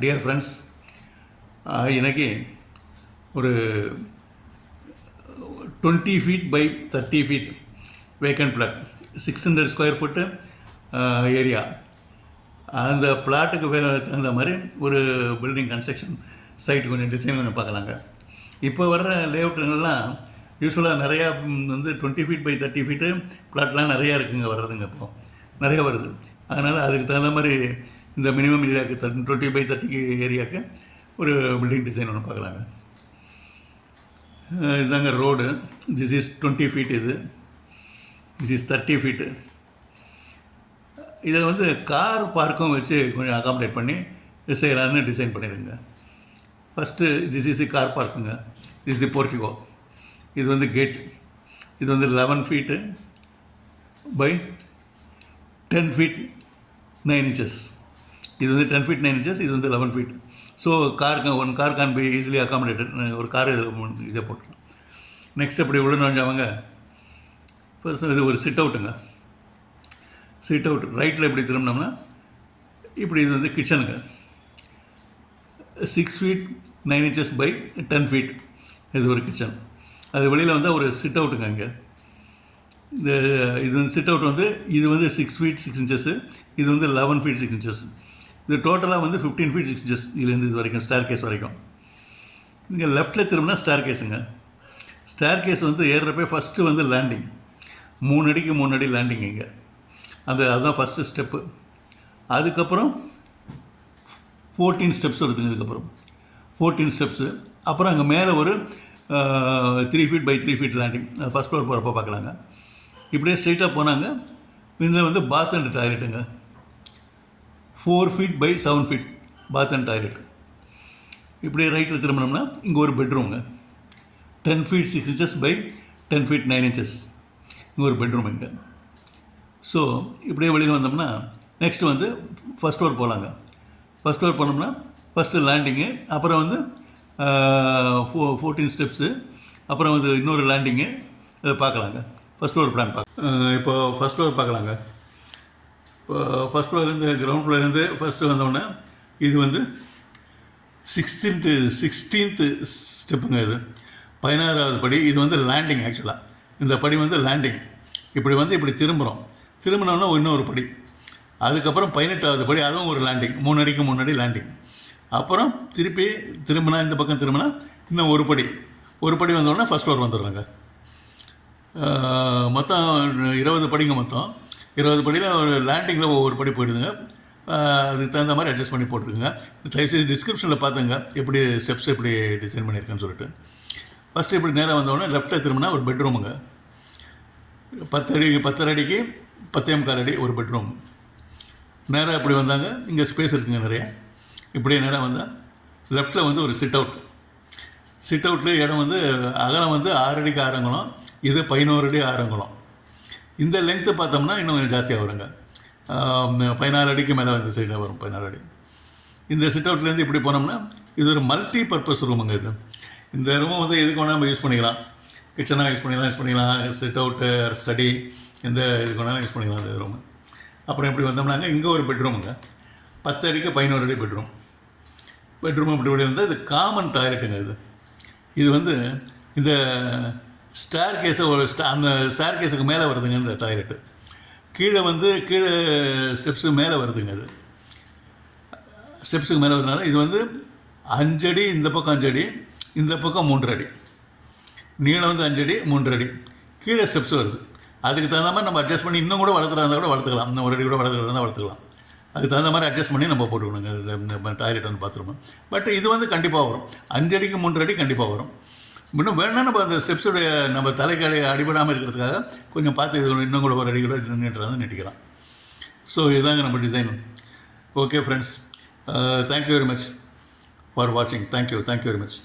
Dear friends, இன்றைக்கி ஒரு 20 feet by 30 feet vacant plot, 600 square foot area. அந்த பிளாட்டுக்கு தகுந்த மாதிரி ஒரு பில்டிங் கன்ஸ்ட்ரக்ஷன் சைட்டு கொஞ்சம் டிசைன் கொஞ்சம் பார்க்கலாங்க. இப்போ வர்ற லேஅவுட்டுங்கள்லாம் யூஸ்வலாக நிறையா வந்து 20 feet by 30 feet பிளாட்லாம் நிறையா இருக்குங்க, வர்றதுங்க இப்போது நிறையா வருது. அதனால் அதுக்கு தகுந்த மாதிரி இந்த மினிமம் ஏரியாவுக்கு 20 by 30 ஏரியாவுக்கு ஒரு பில்டிங் டிசைன் ஒன்று பார்க்கலாங்க. இதுதாங்க road. This is 20 feet, this is 30 feet. இதை வந்து கார் பார்க்கும் வச்சு கொஞ்சம் அகாமடேட் பண்ணி செய்யலான்னு டிசைன் பண்ணிடுங்க. First this is the car பார்க்குங்க. This the portico. இது வந்து கேட். இது வந்து 11 feet by 10 feet 9 inches. இது வந்து 10 feet 9 inches, இது வந்து 11 feet. So one car can be easily accommodated. ஒரு கார் ஈஸியாக போட்டுக்கலாம். நெக்ஸ்ட் அப்படி உள்ள நுழைஞ்சவங்க ஃபர்ஸ்ட் இது ஒரு சிட் அவுட்டுங்க. சிட் அவுட் ரைட்டில் எப்படி திரும்பினோம்னா இப்படி இது வந்து கிச்சனுங்க. 6 feet 9 inches by 10 feet இது ஒரு கிச்சன். அது வெளியில் வந்து ஒரு சிட் அவுட்டுங்க. இங்கே இது வந்து சிட் அவுட் வந்து இது வந்து 6 feet 6 inches, இது வந்து 11 feet 6 inches. இது டோட்டலாக வந்து 15 feet 6 inches இதுலேருந்து இது வரைக்கும், ஸ்டேர் கேஸ் வரைக்கும். இங்கே லெஃப்ட்டில் திரும்பினா ஸ்டேர் கேஸுங்க. ஸ்டேர் கேஸ் வந்து ஏறுறப்ப ஃபஸ்ட்டு வந்து லேண்டிங், 3 அடிக்கு 3 அடி லேண்டிங். இங்கே அதுதான் ஃபஸ்ட்டு ஸ்டெப்பு. அதுக்கப்புறம் 14 ஸ்டெப்ஸ் வருதுங்க. இதுக்கப்புறம் 14 ஸ்டெப்ஸு. அப்புறம் அங்கே மேலே ஒரு 3 feet by 3 feet லேண்டிங். அது ஃபஸ்ட் ஃப்ளோர் போகிறப்ப பார்க்கலாங்க. இப்படியே ஸ்ட்ரெயிட்டாக போனாங்க. இதில் வந்து பாத் அண்ட் டாய்லெட்டுங்க. 4 feet by 7 feet bath and toilet. இப்படியே ரைட்டில் திரும்பினோம்னா இங்கே ஒரு பெட்ரூமுங்க. 10 feet 6 inches by 10 feet 9 inches. இங்கே ஒரு பெட்ரூம் இங்கே. ஸோ இப்படியே வெளியில் வந்தோம்னா நெக்ஸ்ட்டு வந்து ஃபஸ்ட் ஃப்ளோர் போகலாங்க. ஃபஸ்ட் ஃப்ளோர் போனோம்னா ஃபஸ்ட்டு லேண்டிங்கு, அப்புறம் வந்து 14 ஸ்டெப்ஸு, அப்புறம் வந்து இன்னொரு லேண்டிங்கு. அதை பார்க்கலாங்க. ஃபஸ்ட் ஃப்ளோர் பிளான் இப்போது ஃபஸ்ட் ஃப்ளோர் பார்க்கலாங்க. இப்போ ஃபஸ்ட் ஃப்ளோர்லேருந்து கிரவுண்ட் ஃப்ளோர்லேருந்து ஃபஸ்ட்டு வந்தோடனே இது வந்து 16th ஸ்டெப்புங்க. இது 16வது படி. இது வந்து லேண்டிங். ஆக்சுவலாக இந்த படி வந்து லேண்டிங். இப்படி திரும்புகிறோம். திரும்பினோன்னா இன்னொரு படி. அதுக்கப்புறம் 18வது படி, அதுவும் ஒரு லேண்டிங். 3 அடிக்கு 3 அடி லேண்டிங். அப்புறம் திருப்பி திரும்பினா இந்த பக்கம் திரும்பினா இன்னும் ஒரு படி வந்தோடனே ஃபஸ்ட் ஃப்ளோர் வந்துடுறாங்க. மொத்தம் 20 படிங்க. மொத்தம் 20 படியில் ஒரு லேண்டிங்கில் ஒவ்வொரு படி போயிடுதுங்க. அதுக்கு தகுந்த மாதிரி அட்ஜஸ்ட் பண்ணி போட்டுருக்குங்க. தயவுசெய்து டிஸ்கிரிப்ஷனில் பார்த்துங்க எப்படி ஸ்டெப்ஸ் எப்படி டிசைன் பண்ணியிருக்கேன்னு சொல்லிட்டு. ஃபஸ்ட்டு இப்படி நேராக வந்தோடனே லெஃப்ட்டில் திரும்பினா ஒரு பெட்ரூமுங்க. 10 அடிக்கு 10.25 அடி ஒரு பெட்ரூம். நேராக இப்படி வந்தாங்க. இங்கே ஸ்பேஸ் இருக்குங்க நிறைய. இப்படியே நேராக வந்தால் லெஃப்ட்டில் வந்து ஒரு சிட் அவுட். சிட் அவுட்டில் இடம் வந்து அகலம் வந்து 6 அடிக்கு 6 அங்குலம். இது 11 அடி 6 அங்குலம். இந்த லென்த்து பார்த்தோம்னா இன்னும் கொஞ்சம் ஜாஸ்தியாக வருங்க. 14 அடிக்கு மேலே இந்த சைடில் வரும், 14 அடி. இந்த சிட் அவுட்லேருந்து இப்படி போனோம்னா இது ஒரு மல்டி பர்பஸ் ரூமுங்க. இந்த ரூமை வந்து எதுக்கு வேணால் நம்ம யூஸ் பண்ணிக்கலாம். கிச்சனாக யூஸ் பண்ணிக்கலாம், சிட் அவுட்டு, ஸ்டடி, எந்த இதுக்கு வேணாலும் யூஸ் பண்ணிக்கலாம் இந்த ரூமு. அப்புறம் இப்படி வந்தோம்னாங்க இங்கே ஒரு பெட்ரூமுங்க. 10 அடிக்கு 11 அடி பெட்ரூம். இப்படி வந்து இது காமன் டாய்லெட்டுங்க. இது வந்து இந்த ஸ்டேர் கேஸை அந்த ஸ்டேர் கேஸுக்கு மேலே வருதுங்க இந்த டாய்லெட்டு. கீழே ஸ்டெப்ஸுக்கு மேலே வருதுங்க. ஸ்டெப்ஸுக்கு மேலே வருதுனால இது வந்து 5 அடி, இந்த பக்கம் 5 அடி, இந்த பக்கம் 3 அடி. நீளம் வந்து 5 அடி 3 அடி. கீழே ஸ்டெப்ஸ் வருது. அதுக்கு தகுந்த மாதிரி நம்ம அட்ஜஸ்ட் பண்ணி இன்னும் கூட வளர்த்துக்கலாம். இன்னும் 1 அடி கூட வளர்த்துக்கலாம். அதுக்கு தகுந்த மாதிரி அட்ஜஸ்ட் பண்ணி நம்ம போட்டுக்கணுங்க இந்த டாய்லெட் வந்து பாத்ரூம். பட் இது வந்து கண்டிப்பாக வரும். 5 அடிக்கு 3 அடி கண்டிப்பாக வரும். இன்னும் வேணா நம்ம அந்த ஸ்டெப்ஸுடைய நம்ம தலைக்கு அடிபடாமல் இருக்கிறதுக்காக கொஞ்சம் பார்த்து இது இன்னும் கூட 1 அடி கூட நீட்டிக்கலாம். ஸோ இதுதாங்க நம்ம design. Okay friends, thank you very much for வாட்சிங். Thank you very much.